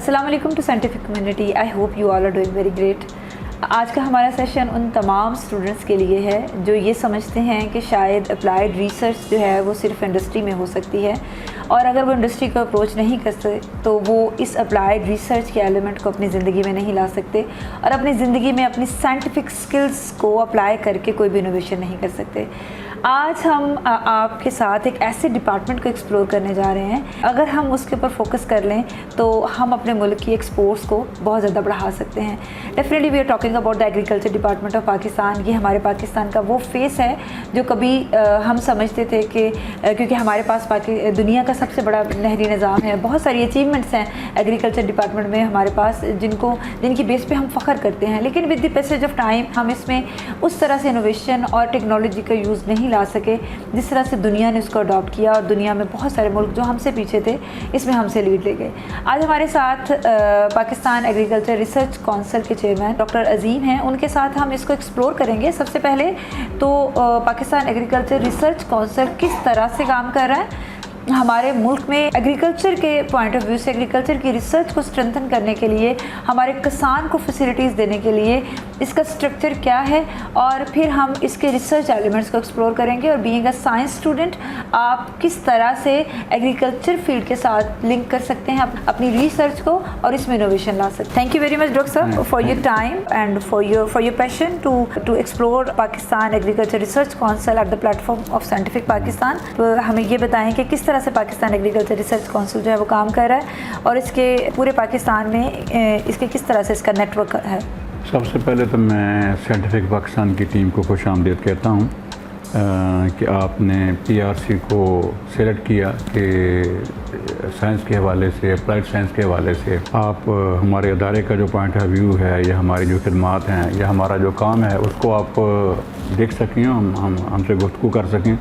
अस्सलाम वालेकुम to scientific community. I hope you all are doing very great. आज का हमारा सेशन उन तमाम स्टूडेंट्स के लिए है जो ये समझते हैं कि शायद अप्लाइड रिसर्च जो है वो सिर्फ इंडस्ट्री में हो सकती है, और अगर वो इंडस्ट्री को अप्रोच नहीं कर सकते तो वो इस अप्लाइड रिसर्च के एलिमेंट को अपनी ज़िंदगी में नहीं ला सकते और अपनी ज़िंदगी में अपनी साइंटिफिक स्किल्स को अप्लाई करके कोई भी इनोवेशन नहीं कर सकते। आज हम आपके साथ एक ऐसे डिपार्टमेंट को एक्सप्लोर करने जा रहे हैं, अगर हम उसके ऊपर फोकस कर लें तो हम अपने मुल्क की एक्सपोर्ट्स को बहुत ज़्यादा बढ़ा सकते हैं। Definitely we are talking about the agriculture department of Pakistan. ये हमारे पाकिस्तान का वो फेस है जो कभी हम समझते थे कि क्योंकि हमारे पास दुनिया का सबसे बड़ा नहरी निज़ाम है, बहुत सारी अचीवमेंट्स हैं एग्रीकल्चर डिपार्टमेंट में हमारे पास जिनकी बेस पे हम फ़ख्र करते हैं, लेकिन with the passage of time हम इसमें उस तरह से इनोवेशन और टेक्नोलॉजी का यूज़ नहीं ला सके जिस तरह से दुनिया ने उसको अडॉप्ट किया, और दुनिया में बहुत सारे मुल्क जो हमसे पीछे थे इसमें हमसे लीड ले गए। आज हमारे साथ पाकिस्तान एग्रीकल्चर रिसर्च काउंसिल के चेयरमैन डॉक्टर अजीम हैं, उनके साथ हम इसको एक्सप्लोर करेंगे। सबसे पहले तो पाकिस्तान एग्रीकल्चर रिसर्च काउंसिल किस तरह से काम कर रहा है, हमारे मुल्क में एग्रीकल्चर के पॉइंट ऑफ व्यू से एग्रीकल्चर की रिसर्च को स्ट्रेंथन करने के लिए, हमारे किसान को फैसिलिटीज़ देने के लिए इसका स्ट्रक्चर क्या है, और फिर हम इसके रिसर्च एलिमेंट्स को एक्सप्लोर करेंगे। और बीइंग अ साइंस स्टूडेंट आप किस तरह से एग्रीकल्चर फील्ड के साथ लिंक कर सकते हैं अपनी रिसर्च को और इसमें इनोवेशन ला सकते हैं। Thank you very much doctor साहब for your time and for your passion to explore Pakistan agriculture research council at the platform of scientific Pakistan. तो हमें ये बताएं कि किस तरह से पाकिस्तान एग्रीकल्चर रिसर्च काउंसिल जो है वो काम कर रहा है और इसके पूरे पाकिस्तान में इसके किस तरह से इसका नेटवर्क है। सबसे पहले तो मैं साइंटिफिक पाकिस्तान की टीम को खुशामदीद कहता हूँ कि आपने पीआरसी को सेलेक्ट किया कि साइंस के हवाले से, अप्लाइड साइंस के हवाले से आप हमारे अदारे का जो पॉइंट ऑफ व्यू है या हमारी जो खिदमात हैं या हमारा जो काम है उसको आप देख सकें, हमसे गुफ्तगू कर सकें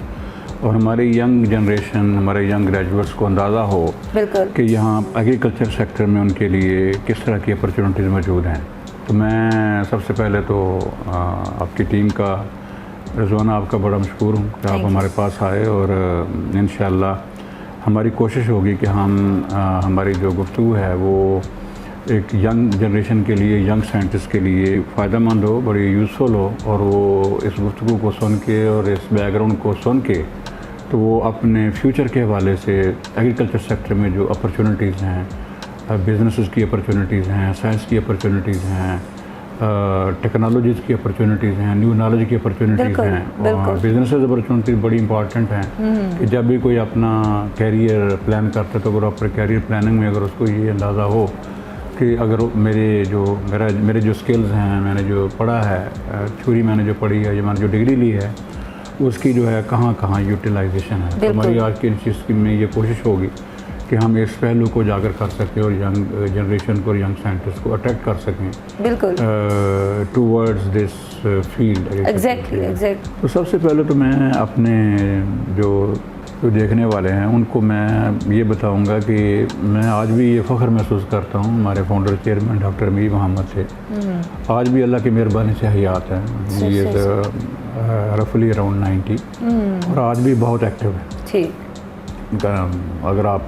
और हमारी यंग जनरेशन, हमारे यंग ग्रेजुएट्स को अंदाज़ा हो कि यहाँ एग्रीकल्चर सेक्टर में उनके लिए किस तरह की अपॉर्चुनिटीज़ मौजूद हैं। तो मैं सबसे पहले तो आपकी टीम का, रिजवाना आपका बड़ा मशकूर हूँ कि आप हमारे पास आए, और इंशाअल्लाह हमारी कोशिश होगी कि हमारी जो गुफ्तगू है वो एक यंग जनरेशन के लिए, यंग साइंटिस्ट के लिए फ़ायदेमंद हो, बड़ी यूज़फुल हो, और वो इस गुफ्तगू को सुन के और इस बैकग्राउंड को सुन के तो वो अपने फ्यूचर के हवाले से एग्रीकल्चर सेक्टर में जो अपॉर्चुनिटीज़ हैं, बिजनेसेस की अपॉर्चुनिटीज़ हैं, साइंस की अपॉर्चुनिटीज़ हैं, टेक्नोलॉजीज़ की अपॉर्चुनिटीज़ हैं, न्यू नॉलेज की अपॉर्चुनिटीज़ हैं, और बिजनेसेस अपॉर्चुनिटीज़ बड़ी इंपॉर्टेंट हैं कि जब भी कोई अपना कैरियर प्लान करता है तो अगर अपने कैरियर प्लानिंग में अगर उसको ये अंदाज़ा हो कि अगर मेरे जो स्किल्स हैं, मैंने जो पढ़ा है, थ्योरी मैंने जो पढ़ी है, मैंने जो डिग्री ली है, उसकी जो है कहाँ यूटिलाइजेशन है। तो हमारी आज की चीज़ में ये कोशिश होगी कि हम इस पहलू को उजागर कर सकें और यंग जनरेशन को और यंग साइंटिस्ट को अट्रैक्ट कर सकें टूवर्ड्स दिस फील्ड। एग्जैक्टली। तो सबसे पहले तो मैं अपने जो देखने वाले हैं उनको मैं ये बताऊंगा कि मैं आज भी ये फ़ख्र महसूस करता हूँ हमारे founder chairman doctor Mir Mohammad से। आज भी अल्लाह की मेहरबानी से हयात हैं, ये रफली अराउंड 90, और आज भी बहुत एक्टिव है। अगर आप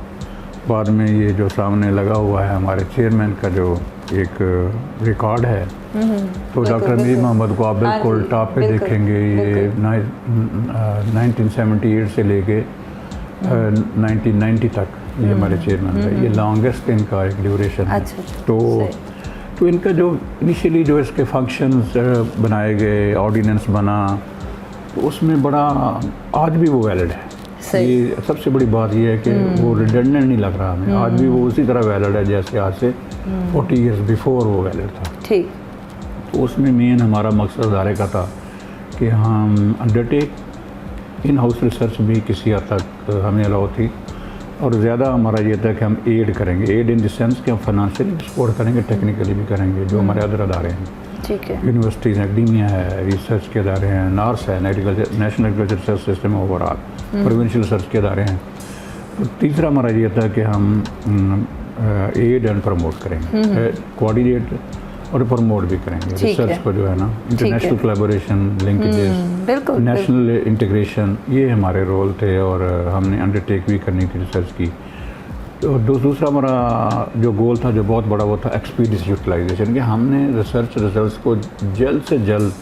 बाद में ये जो सामने लगा हुआ है हमारे चेयरमैन का जो एक रिकॉर्ड है, तो डॉक्टर मीर मोहम्मद को आप बिल्कुल टॉप पे देखेंगे। ये 1978 से लेके 1990 तक ये हमारे चेयरमैन है। ये लॉन्गेस्ट इनका एक ड्यूरेशन है। तो इनका जो इनिशियली जो इसके फंक्शंस बनाए गए, ऑर्डिनेंस बना, तो उसमें बड़ा आज भी वो वैलिड है। ये सबसे बड़ी बात ये है कि वो रिडंडेंट नहीं लग रहा हमें, आज भी वो उसी तरह वैलिड है जैसे आज से 40 ईयर्स बिफोर वो वैलिड था। ठीक। तो उसमें मेन हमारा मकसद अदारे का था कि हम अंडरटेक इन हाउस रिसर्च भी किसी हद तक हमें अलाउ थी, और ज़्यादा हमारा ये था कि हम एड करेंगे, एड इन द सेंस कि हम फाइनेंशियली सपोर्ट करेंगे, टेक्निकली भी करेंगे जो हमारे अदर अदारे हैं। ठीक है। यूनिवर्सिटीज़, एकेडमिया है, रिसर्च के अदारे हैं, नार्स है, national agriculture research system overall, provincial research के अदारे हैं। तो तीसरा हमारा ये था कि हम एड एंड प्रमोट करेंगे, कोऑर्डिनेट और प्रमोट भी करेंगे रिसर्च को, जो है ना, international collaboration, linkages, national integration, ये हमारे रोल थे, और हमने अंडरटेक भी करनी थी रिसर्च की। तो दूसरा हमारा जो गोल था, जो बहुत बड़ा, वो था एक्सपीडियस यूटिलाइजेशन, कि हमने रिसर्च रिजल्ट्स को जल्द से जल्द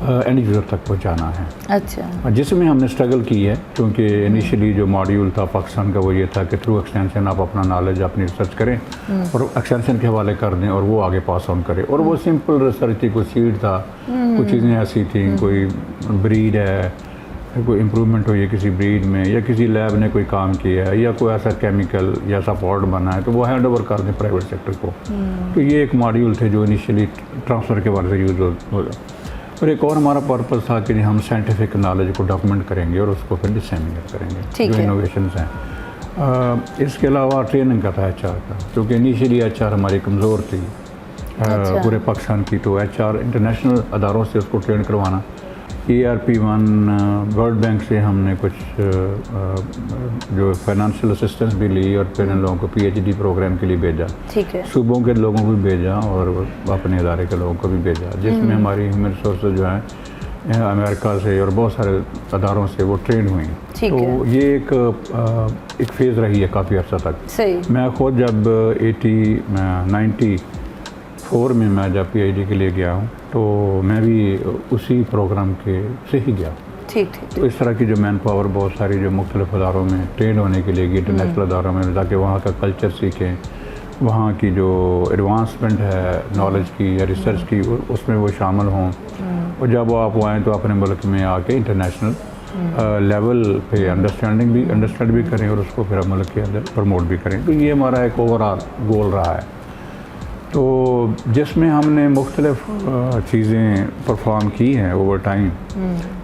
एंड यूज़र तक पहुंचाना है। अच्छा। जिसमें हमने स्ट्रगल की है, क्योंकि इनिशियली जो मॉड्यूल था पाकिस्तान का वो ये था कि थ्रू एक्सटेंशन आप अपना नॉलेज अपनी रिसर्च करें और एक्सटेंशन के हवाले कर दें और वो आगे पास ऑन करें। और वो सिंपल रिसर्च थी, कोई सीड था, कुछ चीज़ें ऐसी थी, कोई ब्रीड है, कोई इम्प्रूवमेंट हुई है किसी ब्रीड में, या किसी लैब ने कोई काम किया है, या कोई ऐसा केमिकल या ऐसा पॉड बना है, तो वो हैंड ओवर कर दें प्राइवेट सेक्टर को। तो ये एक मॉड्यूल थे जो इनिशियली ट्रांसफ़र के बारे से यूज़ हो। और एक और हमारा पर्पस था कि हम साइंटिफिक नॉलेज को डॉक्यूमेंट करेंगे और उसको फिर डिसेमिनेट करेंगे, जो इनोवेशंस हैं। इसके अलावा ट्रेनिंग का था HR का, क्योंकि इनिशियली HR हमारी कमज़ोर थी पूरे पाकिस्तान की, तो HR इंटरनेशनल अदारों से उसको ट्रेन करवाना। ERP1 वर्ल्ड बैंक से हमने कुछ जो फाइनेंशियल असिस्टेंस भी ली और फिर इन लोगों को PhD प्रोग्राम के लिए भेजा। ठीक है। सूबों के लोगों को भी भेजा और अपने इदारे के लोगों को भी भेजा, जिसमें हमारी ह्यूमन रिसोर्सेज जो हैं अमेरिका से और बहुत सारे अदारों से वो ट्रेन हुई। तो ये एक फेज़ रही है काफ़ी अर्सा तक। सही। मैं खुद जब 94 में मैं जब PhD के लिए गया हूँ, तो मैं भी उसी प्रोग्राम के से ही गया। ठीक। तो इस तरह की जो मैन पावर बहुत सारी जो मुख्तलिफ अदारों में ट्रेन होने के लिए गई, इंटरनेशनल अदारों में, ताकि वहाँ का कल्चर सीखें, वहाँ की जो एडवांसमेंट है नॉलेज की या रिसर्च की, उसमें वो शामिल हों। और जब वो आप आएँ तो अपने मुल्क में आके इंटरनेशनल लेवल पे अंडरस्टैंड भी करें और उसको फिर मुल्क के अंदर प्रमोट भी करें। तो ये हमारा एक ओवरऑल गोल रहा है, तो जिसमें हमने मुख्तलिफ चीज़ें परफॉर्म की हैं ओवर टाइम।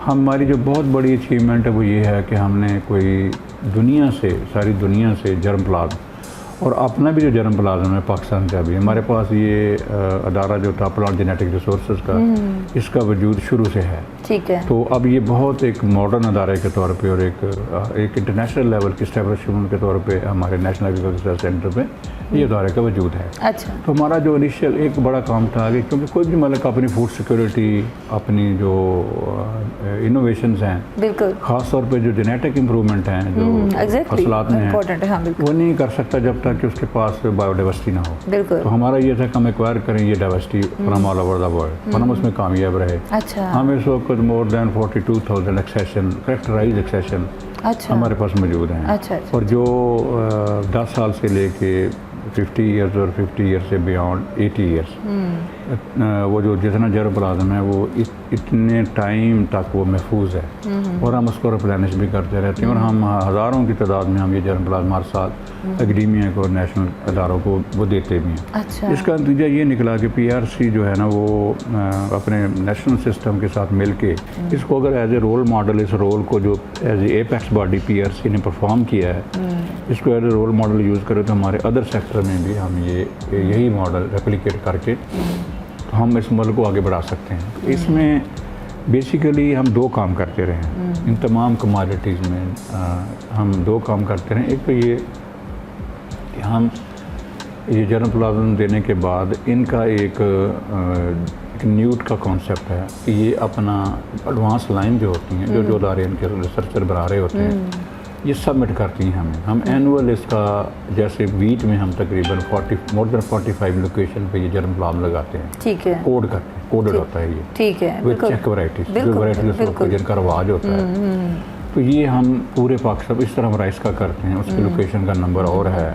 हमारी जो बहुत बड़ी अचीवमेंट है वो ये है कि हमने कोई सारी दुनिया से जर्म प्लाज्म, और अपना भी जो जर्म प्लाज्म है पाकिस्तान का भी, हमारे पास ये अदारा जो था प्लांट जेनेटिक रिसोर्सेज का, इसका वजूद शुरू से है। ठीक है। तो अब ये बहुत एक मॉडर्न अदारे के तौर पे और एक इंटरनेशनल लेवल की स्टैब्लिशमेंट के तौर पे हमारे नेशनल एग्रीकल्चर सेंटर पे ये अदारे का वजूद है। अच्छा। तो हमारा जो इनिशियल एक बड़ा काम था कि क्योंकि कोई भी मुल्क अपनी फूड सिक्योरिटी, अपनी जो इनोवेशंस हैं, बिल्कुल, ख़ास तौर पे जो जेनेटिक इम्प्रूवमेंट हैं जो फसलात में हैं, वो नहीं कर सकता जब तक कि उसके पास बायोडाइवर्सिटी ना हो। बिल्कुल। तो हमारा ये था कि हम एक्वायर करें ये diversity from all over the world, और हम उसमें कामयाब रहे। अच्छा। हम इस वक्त more than 42,000 accession, characterise accession हमारे पास मौजूद हैं। अच्छा। और जो 10 साल से लेके 50 ईयर्स और 50 ईयर्स से बियॉन्ड 80 ईयर्स, वो जो जितना जर्म प्लाज्म है वो इतने टाइम तक वो महफूज है, और हम उसको रिप्लेनिश भी करते रहते हैं। और हम हज़ारों की तादाद में हम ये जर्म प्लाज्म हर साल एकेडमिया को, नेशनल अदारों को वो देते भी हैं। अच्छा। इसका नतीजा ये निकला कि PRC जो है ना वो अपने नेशनल सिस्टम के साथ मिल के इसको अगर एज ए रोल मॉडल, इस रोल को जो as a apex body PRC ने परफॉर्म किया है, इसको as a role model use करें तो हमारे अदर सेक्टर में भी हम यही मॉडल रेप्लिकेट करके तो हम इस मॉडल को आगे बढ़ा सकते हैं। इसमें बेसिकली हम 2 काम करते रहे हैं इन तमाम कमोडिटीज़ में। हम 2 काम करते रहे। एक तो ये कि हम ये जर्म प्लाज्म देने के बाद इनका एक न्यूट का कॉन्सेप्ट है कि ये अपना एडवांस लाइन जो होती हैं, जो अदारे इनके रिसर्चर बना रहे होते हैं, ये सबमिट करती हैं हमें। हम एनुअल इसका, जैसे वीट में हम तकरीबन मोर देन 45 लोकेशन पे ये जर्म प्लाज्म लगाते हैं। ठीक है। कोड करते हैं, कोडेड होता है ये। ठीक है। विद चेक वैरायटीज, जो वैरायटीज जिनका रवाज होता है। तो ये हम पूरे पाकिस्तान इस तरह हम राइस का करते हैं, उसकी लोकेशन का नंबर और है,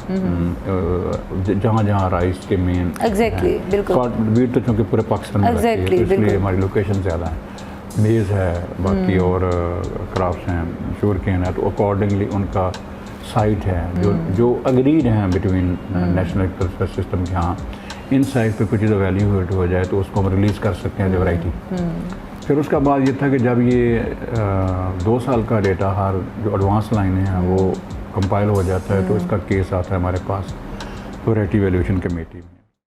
जहाँ जहाँ राइस के मेन एग्जैक्टली, बिल्कुल। वीट तो चूँकि पूरे पाकिस्तान में रहती है, तो इसलिए हमारी लोकेशन ज़्यादा है। मेज़ है, बाकी और क्राफ्ट्स हैं, शुगर केन है, तो अकॉर्डिंगली उनका साइट है जो अग्रीड हैं बिटवीन नेशनल एग्रीकल्चर सिस्टम के। हाँ, इन साइट पे कुछ वैल्यू हो जाए तो उसको हम रिलीज़ कर सकते हैं वैरायटी। फिर उसका बाद ये था कि जब ये 2 साल का डेटा हर जो एडवांस लाइनें हैं वो कंपाइल हो जाता है, तो इसका केस आता है हमारे पास वैरायटी वैल्यूएशन कमेटी में।